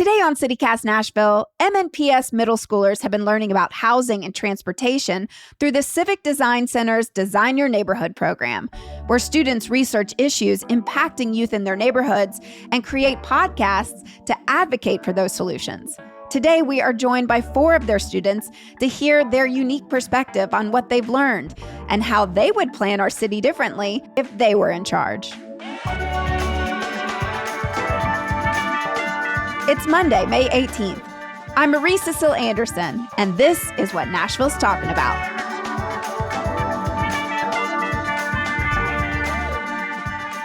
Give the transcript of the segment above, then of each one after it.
Today on CityCast Nashville, MNPS middle schoolers have been learning about housing and transportation through the Civic Design Center's Design Your Neighborhood program, where students research issues impacting youth in their neighborhoods and create podcasts to advocate for those solutions. Today, we are joined by 4 of their students to hear their unique perspective on what they've learned and how they would plan our city differently if they were in charge. It's Monday, May 18th. I'm Marie Cecile Anderson, and this is what Nashville's talking about.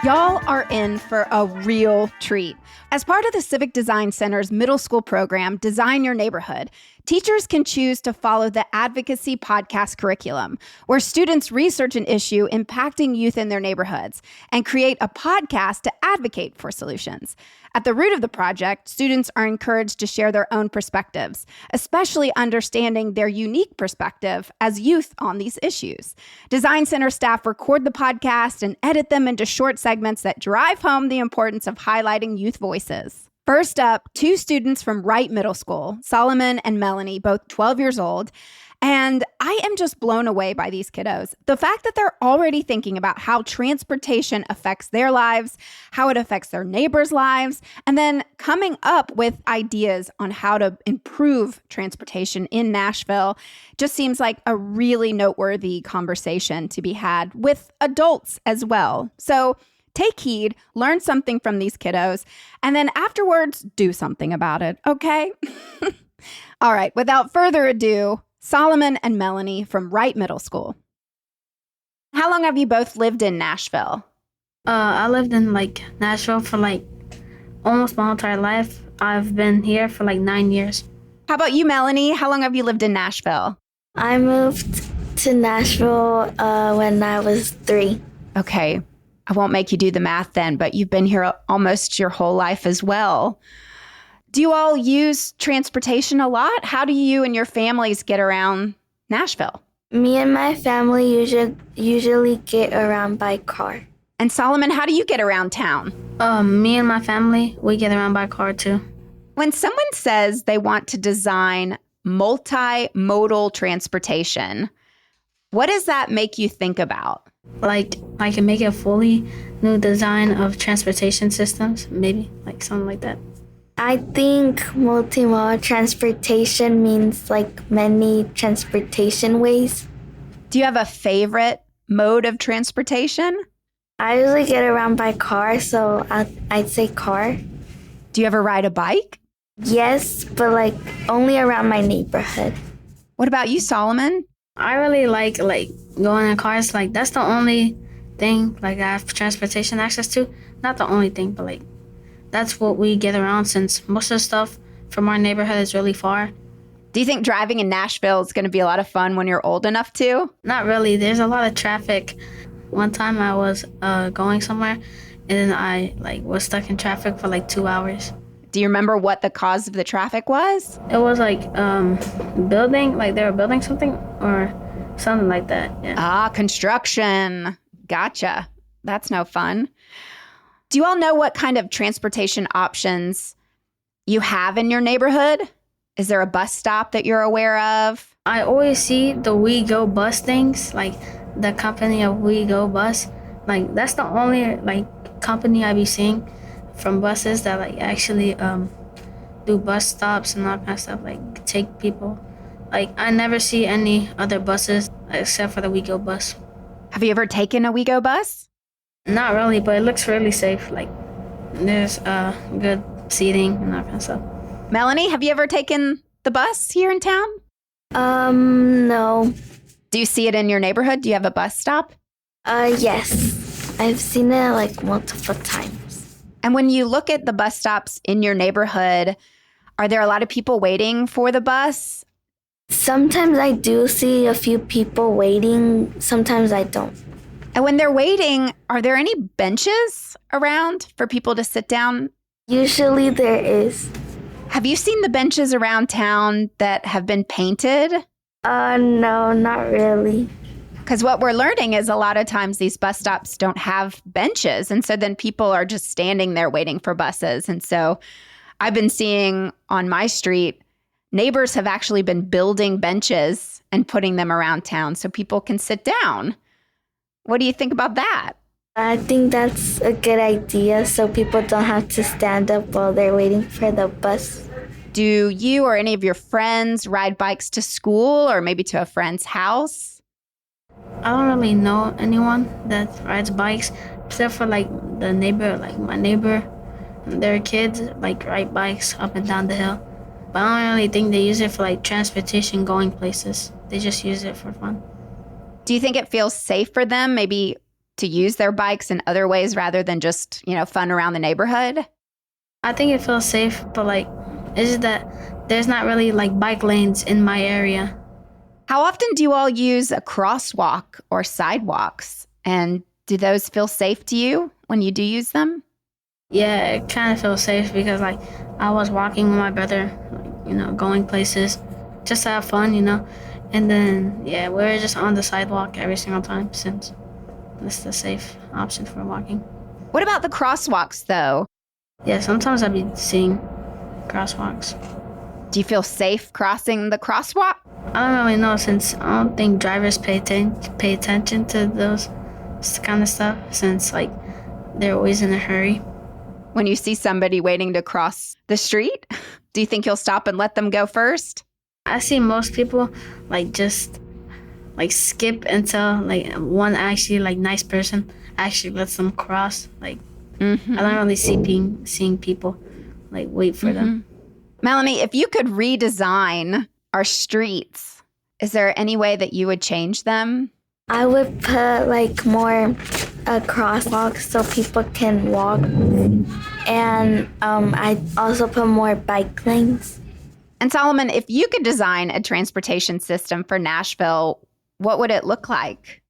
Y'all are in for a real treat. As part of the Civic Design Center's middle school program, Design Your Neighborhood, teachers can choose to follow the advocacy podcast curriculum, where students research an issue impacting youth in their neighborhoods and create a podcast to advocate for solutions. At the root of the project, students are encouraged to share their own perspectives, especially understanding their unique perspective as youth on these issues. Design Center staff record the podcast and edit them into short segments that drive home the importance of highlighting youth voices. First up, 2 students from Wright Middle School, Solomon and Melanie, both 12 years old. And I am just blown away by these kiddos. The fact that they're already thinking about how transportation affects their lives, how it affects their neighbors' lives, and then coming up with ideas on how to improve transportation in Nashville just seems like a really noteworthy conversation to be had with adults as well. So take heed, learn something from these kiddos, and then afterwards, do something about it, okay? All right, without further ado, Solomon and Melanie from Wright Middle School. How long have you both lived in Nashville? I lived in Nashville for almost my entire life. I've been here for 9 years. How about you, Melanie? How long have you lived in Nashville? I moved to Nashville when I was 3. Okay, I won't make you do the math then, but you've been here almost your whole life as well. Do you all use transportation a lot? How do you and your families get around Nashville? Me and my family usually get around by car. And Solomon, how do you get around town? Me and my family, we get around by car too. When someone says they want to design multimodal transportation, what does that make you think about? I can make a fully new design of transportation systems, maybe, something like that. I think multimodal transportation means many transportation ways. Do you have a favorite mode of transportation? I usually get around by car, so I'd say car. Do you ever ride a bike? Yes, but only around my neighborhood. What about you, Solomon? I really like going in cars. That's the only thing I have transportation access to. Not the only thing, but that's what we get around since most of the stuff from our neighborhood is really far. Do you think driving in Nashville is going to be a lot of fun when you're old enough to? Not really. There's a lot of traffic. One time I was going somewhere and then I was stuck in traffic for 2 hours. Do you remember what the cause of the traffic was? It was building, they were building something or something like that. Yeah. Construction. Gotcha. That's no fun. Do you all know what kind of transportation options you have in your neighborhood? Is there a bus stop that you're aware of? I always see the We Go bus things, the company of We Go bus. That's the only company I be seeing from buses that actually do bus stops and all kind of stuff, take people. I never see any other buses except for the We Go bus. Have you ever taken a We Go bus? Not really, but it looks really safe. There's good seating and that kind of stuff. Melanie, have you ever taken the bus here in town? No. Do you see it in your neighborhood? Do you have a bus stop? Yes. I've seen it multiple times. And when you look at the bus stops in your neighborhood, are there a lot of people waiting for the bus? Sometimes I do see a few people waiting. Sometimes I don't. And when they're waiting, are there any benches around for people to sit down? Usually there is. Have you seen the benches around town that have been painted? No, not really. Because what we're learning is a lot of times these bus stops don't have benches. And so then people are just standing there waiting for buses. And so I've been seeing on my street, neighbors have actually been building benches and putting them around town so people can sit down. What do you think about that? I think that's a good idea so people don't have to stand up while they're waiting for the bus. Do you or any of your friends ride bikes to school or maybe to a friend's house? I don't really know anyone that rides bikes except for like the neighbor, like my neighbor. Their kids like ride bikes up and down the hill. But I don't really think they use it for like transportation going places. They just use it for fun. Do you think it feels safe for them maybe to use their bikes in other ways rather than just, fun around the neighborhood? I think it feels safe, but like it's just that there's not really like bike lanes in my area. How often do you all use a crosswalk or sidewalks? And do those feel safe to you when you do use them? Yeah, it kind of feels safe because like I was walking with my brother, going places just to have fun, And then, we were just on the sidewalk every single time since it's the safe option for walking. What about the crosswalks, though? Yeah, sometimes I'll be seeing crosswalks. Do you feel safe crossing the crosswalk? I don't really know since I don't think drivers pay attention to those kind of stuff since, like, they're always in a hurry. When you see somebody waiting to cross the street, do you think you'll stop and let them go first? I see most people just skip until one actually nice person actually lets them cross. I don't really seeing people wait for them. Melanie, if you could redesign our streets, is there any way that you would change them? I would put more crosswalks so people can walk, and I'd also put more bike lanes. And Solomon, if you could design a transportation system for Nashville, what would it look like?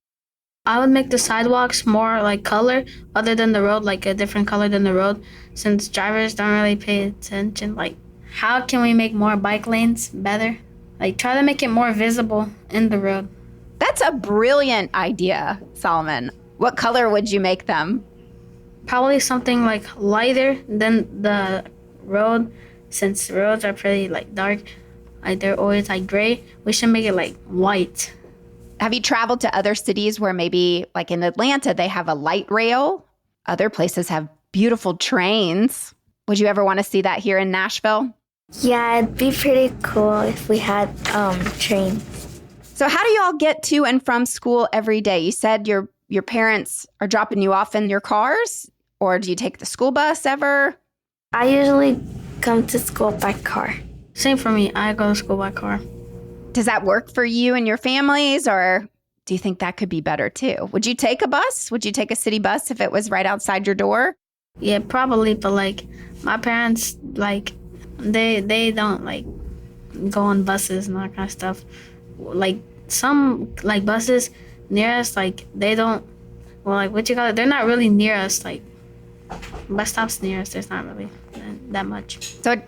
I would make the sidewalks more color other than the road, a different color than the road, since drivers don't really pay attention. How can we make more bike lanes better? Try to make it more visible in the road. That's a brilliant idea, Solomon. What color would you make them? Probably something lighter than the road, since roads are pretty dark. They're always gray. We should make it white. Have you traveled to other cities where maybe in Atlanta, they have a light rail? Other places have beautiful trains. Would you ever want to see that here in Nashville? Yeah, it'd be pretty cool if we had trains. So how do you all get to and from school every day? You said your parents are dropping you off in your cars, or do you take the school bus ever? I usually come to school by car. Same for me. I go to school by car. Does that work for you and your families, or do you think that could be better too? Would you take a bus? Would you take a city bus if it was right outside your door? Yeah, probably, but my parents they don't go on buses and that kind of stuff. Some buses near us, they don't, what you call it, they're not really near us. Bus stops near us, there's not really that much. So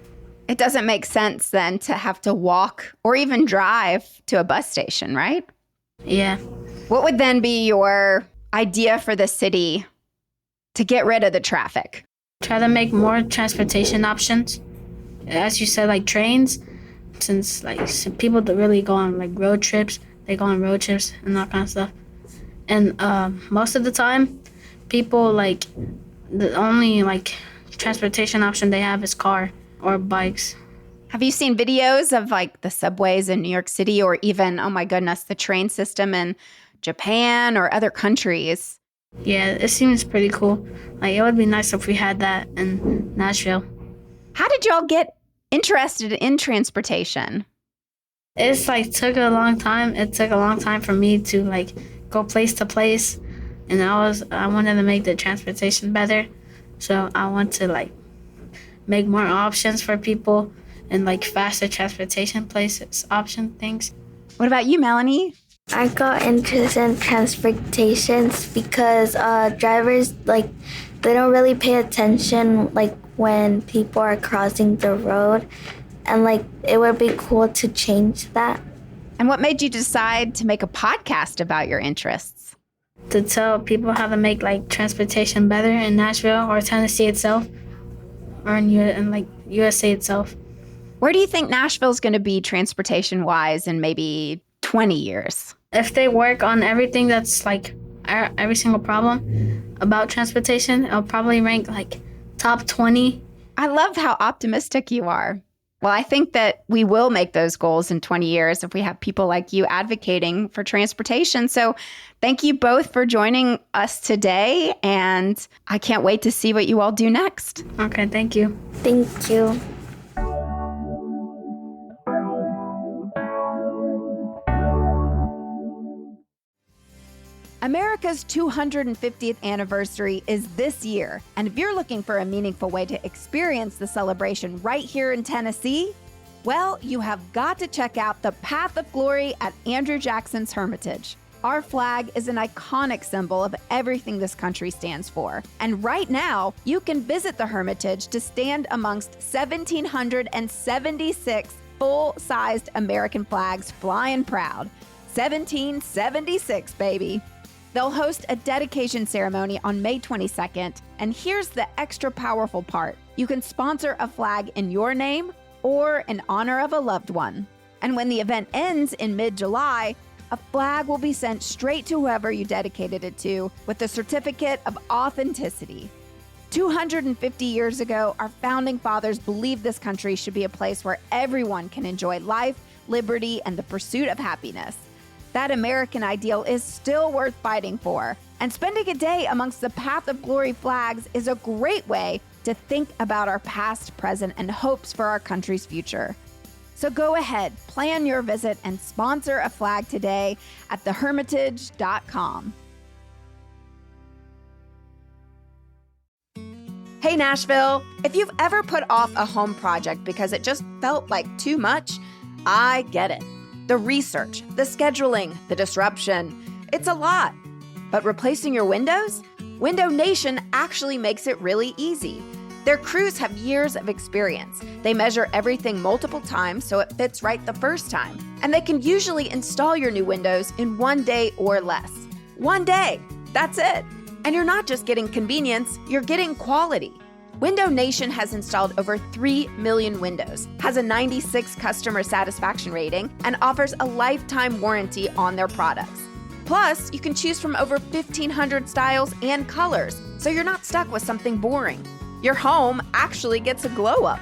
it doesn't make sense then to have to walk or even drive to a bus station, right? Yeah. What would then be your idea for the city to get rid of the traffic? Try to make more transportation options. As you said, trains, since some people that really go on road trips, they go on road trips and that kind of stuff. And most of the time, people the only transportation option they have is car or bikes. Have you seen videos of the subways in New York City, or even, oh my goodness, the train system in Japan or other countries? Yeah, it seems pretty cool. It would be nice if we had that in Nashville. How did y'all get interested in transportation? It's took a long time. It took a long time for me to go place to place, and I wanted to make the transportation better, so I want to make more options for people and faster transportation places, option things. What about you, Melanie? I got interested in transportations because drivers they don't really pay attention when people are crossing the road, and it would be cool to change that. And what made you decide to make a podcast about your interests? To tell people how to make transportation better in Nashville or Tennessee itself. or in like USA itself. Where do you think Nashville's going to be transportation-wise in maybe 20 years? If they work on everything that's like every single problem about transportation, it'll probably rank like top 20. I love how optimistic you are. Well, I think that we will make those goals in 20 years if we have people like you advocating for transportation. So thank you both for joining us today, and I can't wait to see what you all do next. Okay, thank you. Thank you. America's 250th anniversary is this year, and if you're looking for a meaningful way to experience the celebration right here in Tennessee, well, you have got to check out the Path of Glory at Andrew Jackson's Hermitage. Our flag is an iconic symbol of everything this country stands for, and right now, you can visit the Hermitage to stand amongst 1,776 full-sized American flags flying proud. 1776, baby. They'll host a dedication ceremony on May 22nd, and here's the extra powerful part. You can sponsor a flag in your name or in honor of a loved one. And when the event ends in mid-July, a flag will be sent straight to whoever you dedicated it to with a certificate of authenticity. 250 years ago, our founding fathers believed this country should be a place where everyone can enjoy life, liberty, and the pursuit of happiness. That American ideal is still worth fighting for, and spending a day amongst the Path of Glory flags is a great way to think about our past, present, and hopes for our country's future. So go ahead, plan your visit, and sponsor a flag today at thehermitage.com. Hey Nashville, if you've ever put off a home project because it just felt like too much, I get it. The research, the scheduling, the disruption, it's a lot. But replacing your windows? Window Nation actually makes it really easy. Their crews have years of experience. They measure everything multiple times so it fits right the first time. And they can usually install your new windows in 1 day or less. 1 day, that's it. And you're not just getting convenience, you're getting quality. Window Nation has installed over 3 million windows, has a 96 customer satisfaction rating, and offers a lifetime warranty on their products. Plus, you can choose from over 1,500 styles and colors, so you're not stuck with something boring. Your home actually gets a glow up.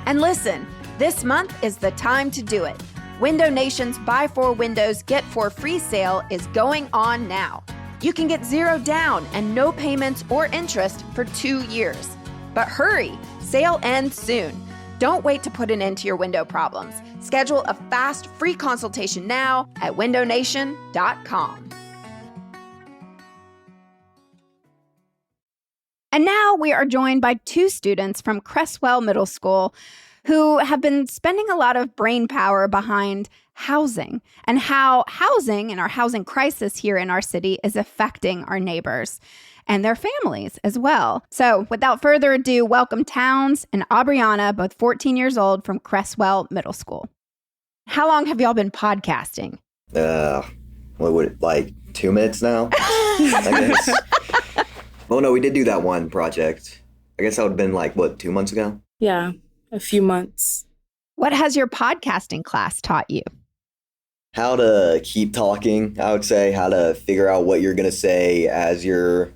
And listen, this month is the time to do it. Window Nation's Buy 4 Windows, Get 4 free sale is going on now. You can get 0 down and no payments or interest for 2 years. But hurry, sale ends soon. Don't wait to put an end to your window problems. Schedule a fast, free consultation now at windownation.com. And now we are joined by 2 students from Cresswell Middle School who have been spending a lot of brain power behind housing and how housing and our housing crisis here in our city is affecting our neighbors and their families as well. So without further ado, welcome Towns and Aubriana, both 14 years old from Cresswell Middle School. How long have y'all been podcasting? What would it, like 2 minutes now? I guess. Well, no, we did do that one project. I guess that would have been like, 2 months ago? Yeah, a few months. What has your podcasting class taught you? How to keep talking, I would say. How to figure out what you're going to say as you're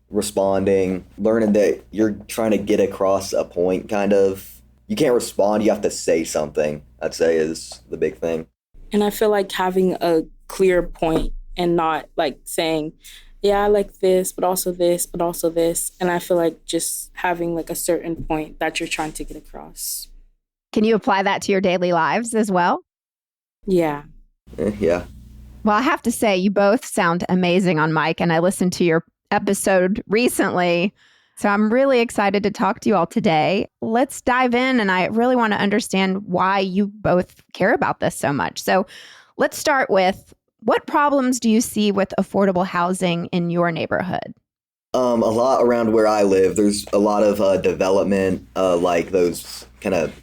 responding. Learning that you're trying to get across a point, kind of. You can't respond, you have to say something, I'd say is the big thing. And I feel like having a clear point and not like saying, yeah, I like this, but also this, but also this. And I feel like just having like a certain point that you're trying to get across. Can you apply that to your daily lives as well? Yeah. Yeah. Well, I have to say, you both sound amazing on mic, and I listened to your episode recently. So I'm really excited to talk to you all today. Let's dive in, and I really want to understand why you both care about this so much. So let's start with, what problems do you see with affordable housing in your neighborhood? A lot around where I live. There's a lot of development, like those kind of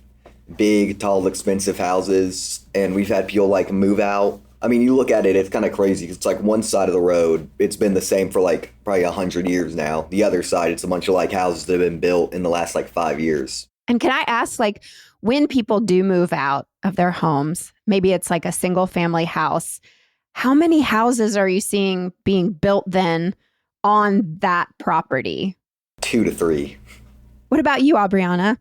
big, tall, expensive houses. And we've had people like move out I mean, you look at it, it's kind of crazy. It's like one side of the road, it's been the same for like probably 100 years now. The other side, it's a bunch of like houses that have been built in the last like 5 years. And can I ask, like, when people do move out of their homes, maybe it's like a single family house, how many houses are you seeing being built then on that property? 2 to 3. What about you, Aubriana?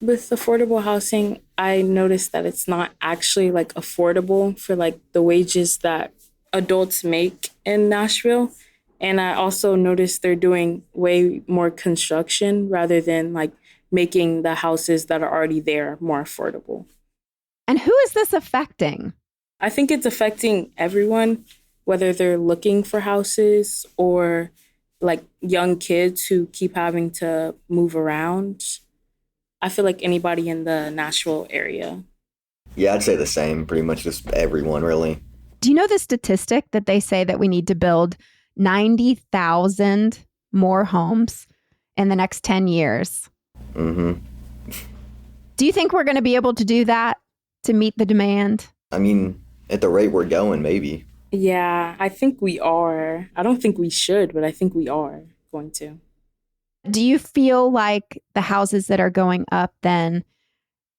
With affordable housing, I noticed that it's not actually like affordable for like the wages that adults make in Nashville. And I also noticed they're doing way more construction rather than like making the houses that are already there more affordable. And who is this affecting? I think it's affecting everyone, whether they're looking for houses or like young kids who keep having to move around. I feel like anybody in the Nashville area. Yeah, I'd say the same. Pretty much just everyone, really. Do you know the statistic that they say that we need to build 90,000 more homes in the next 10 years? Mm-hmm. Do you think we're going to be able to do that to meet the demand? I mean, at the rate we're going, maybe. Yeah, I think we are. I don't think we should, but I think we are going to. Do you feel like the houses that are going up, then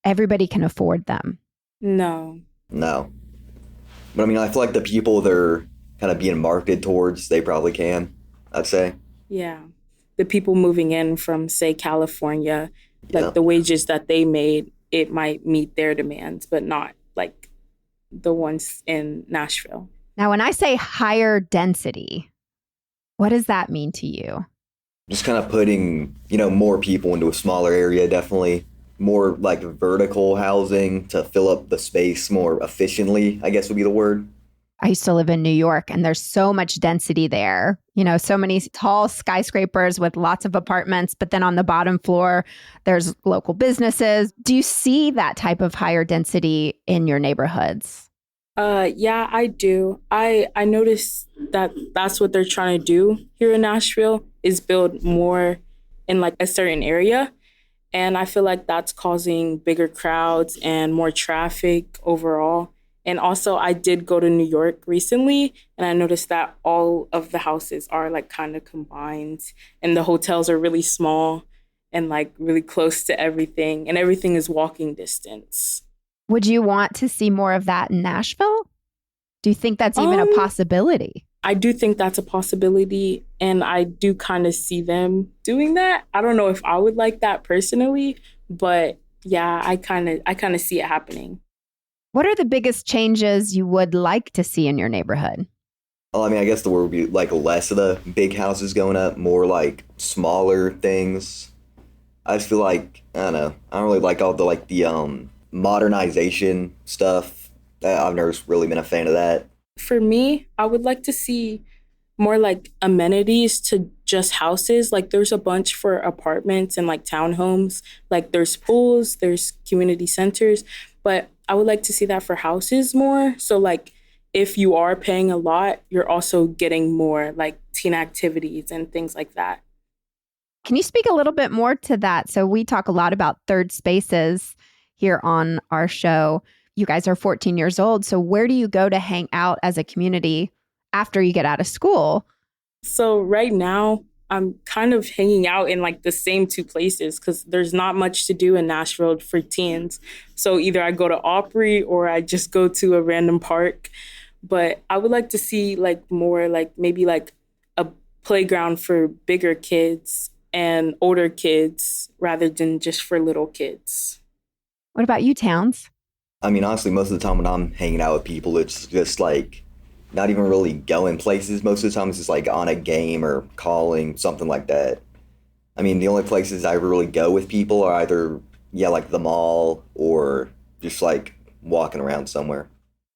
everybody can afford them? No. No. But I mean, I feel like the people they're kind of being marketed towards, they probably can, I'd say. Yeah. The people moving in from, say, California, like Yeah. the wages that they made, it might meet their demands, but not like the ones in Nashville. Now, when I say higher density, what does that mean to you? Just kind of putting, more people into a smaller area, definitely. More like vertical housing to fill up the space more efficiently, I guess would be the word. I used to live in New York, and there's so much density there. So many tall skyscrapers with lots of apartments, but then on the bottom floor, there's local businesses. Do you see that type of higher density in your neighborhoods? Yeah, I do. I noticed that that's what they're trying to do here in Nashville is build more in like a certain area. And I feel like that's causing bigger crowds and more traffic overall. And also I did go to New York recently and I noticed that all of the houses are like kind of combined and the hotels are really small and like really close to everything and everything is walking distance. Would you want to see more of that in Nashville? Do you think that's even a possibility? I do think that's a possibility, and I do kind of see them doing that. I don't know if I would like that personally, but yeah, I kind of see it happening. What are the biggest changes you would like to see in your neighborhood? Well, I mean, I guess the word would be like less of the big houses going up, more like smaller things. I just feel like, I don't know, I don't really like all the modernization stuff. I've never really been a fan of that. For me, I would like to see more like amenities to just houses. Like there's a bunch for apartments and like townhomes. Like there's pools, there's community centers, but I would like to see that for houses more. So like if you are paying a lot, you're also getting more like teen activities and things like that. Can you speak a little bit more to that? So we talk a lot about third spaces here on our show. You guys are 14 years old. So where do you go to hang out as a community after you get out of school? So right now, I'm kind of hanging out in like the same two places because there's not much to do in Nashville for teens. So either I go to Opry or I just go to a random park. But I would like to see like more like maybe like a playground for bigger kids and older kids rather than just for little kids. What about you, Towns? I mean, honestly, most of the time when I'm hanging out with people, it's just like not even really going places. Most of the time it's just like on a game or calling, something like that. I mean, the only places I really go with people are either, like the mall or just like walking around somewhere.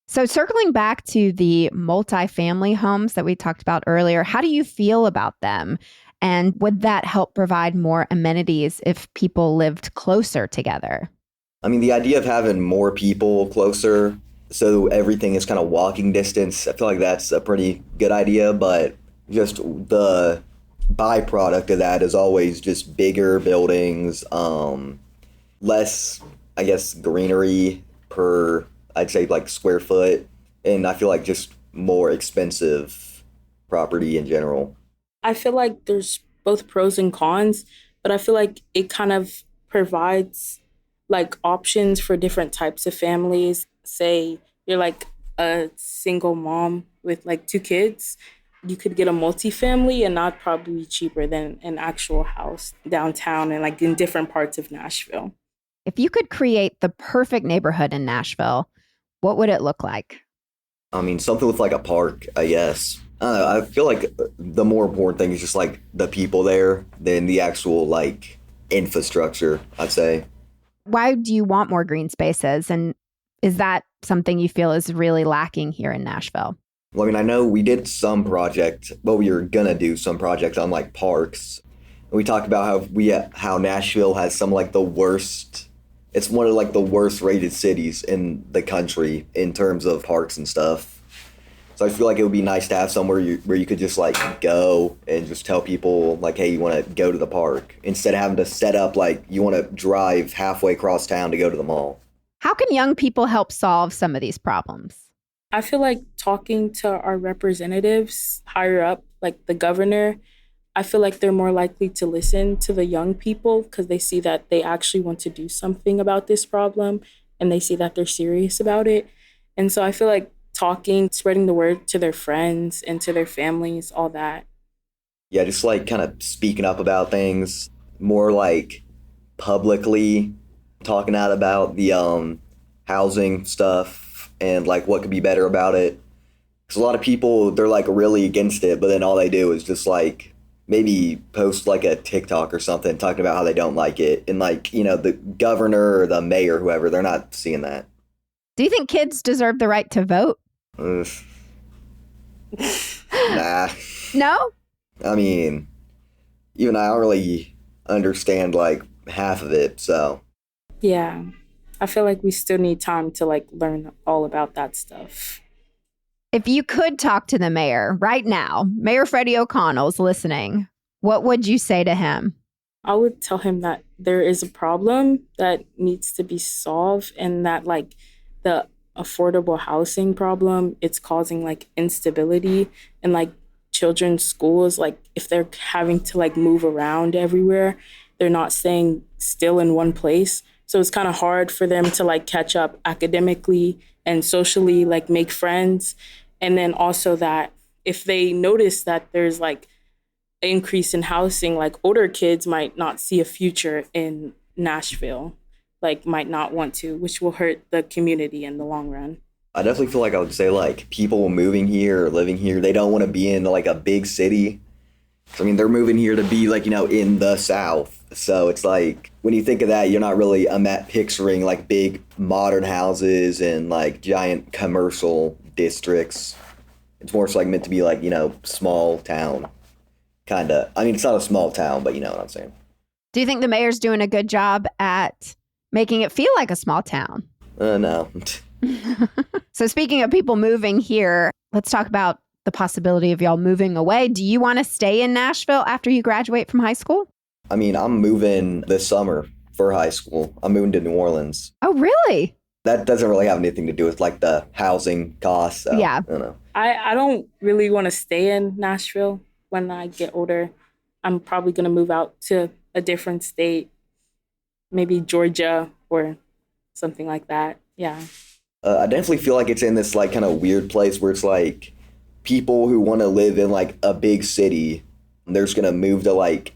So circling back to the multifamily homes that we talked about earlier, how do you feel about them? And would that help provide more amenities if people lived closer together? I mean, the idea of having more people closer so everything is kind of walking distance, I feel like that's a pretty good idea, but just the byproduct of that is always just bigger buildings, less, I guess, greenery per, I'd say, like square foot. and I feel like just more expensive property in general. I feel like there's both pros and cons, but I feel like it kind of provides like options for different types of families. Say you're like a single mom with like two kids, you could get a multifamily and that'd probably be cheaper than an actual house downtown and like in different parts of Nashville. If you could create the perfect neighborhood in Nashville, what would it look like? I mean, something with like a park, I guess. I don't know, I feel like the more important thing is just like the people there than the actual like infrastructure, I'd say. Why do you want more green spaces? And is that something you feel is really lacking here in Nashville? Well, I mean, I know we did some project, well, we were gonna do some project on like parks. We talked about how Nashville has some like the worst. It's one of like the worst rated cities in the country in terms of parks and stuff. So I feel like it would be nice to have somewhere where you could just like go and just tell people like, hey, you want to go to the park instead of having to set up like you want to drive halfway across town to go to the mall. How can young people help solve some of these problems? I feel like talking to our representatives higher up, like the governor, I feel like they're more likely to listen to the young people because they see that they actually want to do something about this problem and they see that they're serious about it. And so I feel like talking, spreading the word to their friends and to their families, all that. Yeah, just like kind of speaking up about things, more like publicly talking out about the housing stuff and like what could be better about it. Because a lot of people, they're like really against it, but then all they do is just like maybe post like a TikTok or something talking about how they don't like it. And like, you know, the governor or the mayor, whoever, they're not seeing that. Do you think kids deserve the right to vote? Nah. No? I mean, even I don't really understand like half of it, so. Yeah. I feel like we still need time to like learn all about that stuff. If you could talk to the mayor right now, Mayor Freddie O'Connell's listening, what would you say to him? I would tell him that there is a problem that needs to be solved and that like the affordable housing problem, it's causing like instability and like children's schools, like if they're having to like move around everywhere, they're not staying still in one place. So it's kind of hard for them to like catch up academically and socially, like make friends. And then also that if they notice that there's like an increase in housing, like older kids might not see a future in Nashville, like might not want to, which will hurt the community in the long run. I definitely feel like I would say like people moving here or living here, they don't want to be in like a big city. So, I mean, they're moving here to be like, you know, in the South. So it's like when you think of that, you're not really picturing like big modern houses and like giant commercial districts. It's more so like meant to be like, you know, small town kind of. I mean, it's not a small town, but you know what I'm saying. Do you think the mayor's doing a good job at making it feel like a small town? No. So speaking of people moving here, let's talk about the possibility of y'all moving away. Do you want to stay in Nashville after you graduate from high school? I mean, I'm moving this summer for high school. I'm moving to New Orleans. Oh, really? That doesn't really have anything to do with like the housing costs. So, Yeah. I don't know. I don't really want to stay in Nashville when I get older. I'm probably going to move out to a different state, maybe Georgia or something like that. Yeah. I definitely feel like it's in this like kind of weird place where it's like people who want to live in like a big city, they're just going to move to like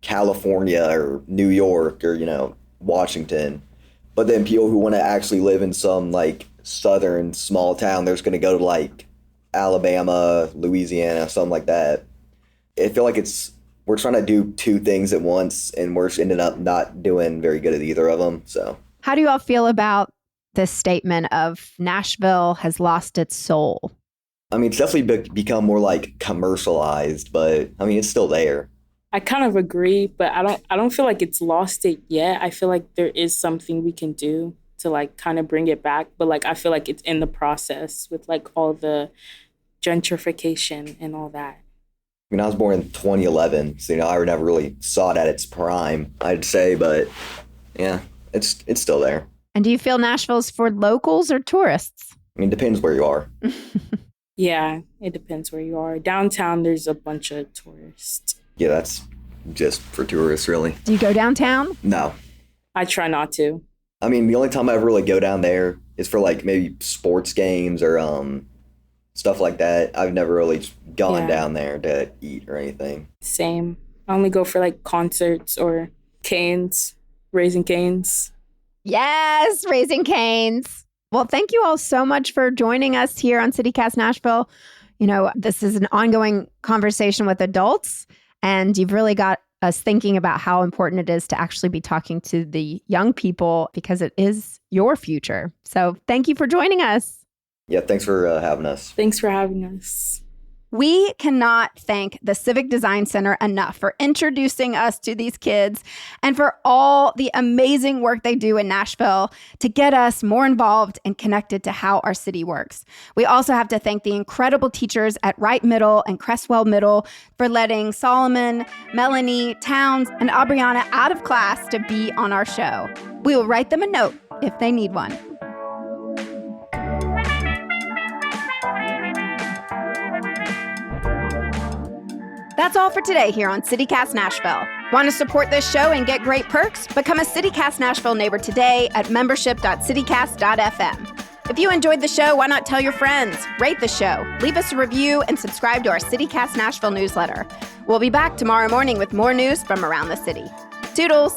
California or New York or, you know, Washington. But then people who want to actually live in some like southern small town, they're just going to go to like Alabama, Louisiana, something like that. I feel like we're trying to do two things at once and we're just ended up not doing very good at either of them. So How do you all feel about this statement of Nashville has lost its soul? I mean, it's definitely become more like commercialized, but I mean, it's still there. I kind of agree, but I don't feel like it's lost it yet. I feel like there is something we can do to like kind of bring it back, but like I feel like it's in the process with like all the gentrification and all that. I mean, I was born in 2011, so, you know, I never really saw it at its prime, I'd say, but yeah, it's still there. And do you feel Nashville's for locals or tourists? I mean, depends where you are. Yeah, it depends where you are. Downtown, there's a bunch of tourists. Yeah, that's just for tourists, really. Do you go downtown? No. I try not to. I mean, the only time I ever really go down there is for like maybe sports games or stuff like that. I've never really gone down there to eat or anything. Same. I only go for like concerts or Canes, Raising Canes. Yes, Raising Canes. Well, thank you all so much for joining us here on CityCast Nashville. You know, this is an ongoing conversation with adults, and you've really got us thinking about how important it is to actually be talking to the young people because it is your future. So thank you for joining us. Yeah, thanks for having us. Thanks for having us. We cannot thank the Civic Design Center enough for introducing us to these kids and for all the amazing work they do in Nashville to get us more involved and connected to how our city works. We also have to thank the incredible teachers at Wright Middle and Crestwell Middle for letting Solomon, Melanie, Towns, and Aubriana out of class to be on our show. We will write them a note if they need one. That's all for today here on CityCast Nashville. Want to support this show and get great perks? Become a CityCast Nashville neighbor today at membership.citycast.fm. If you enjoyed the show, why not tell your friends? Rate the show, leave us a review, and subscribe to our CityCast Nashville newsletter. We'll be back tomorrow morning with more news from around the city. Toodles!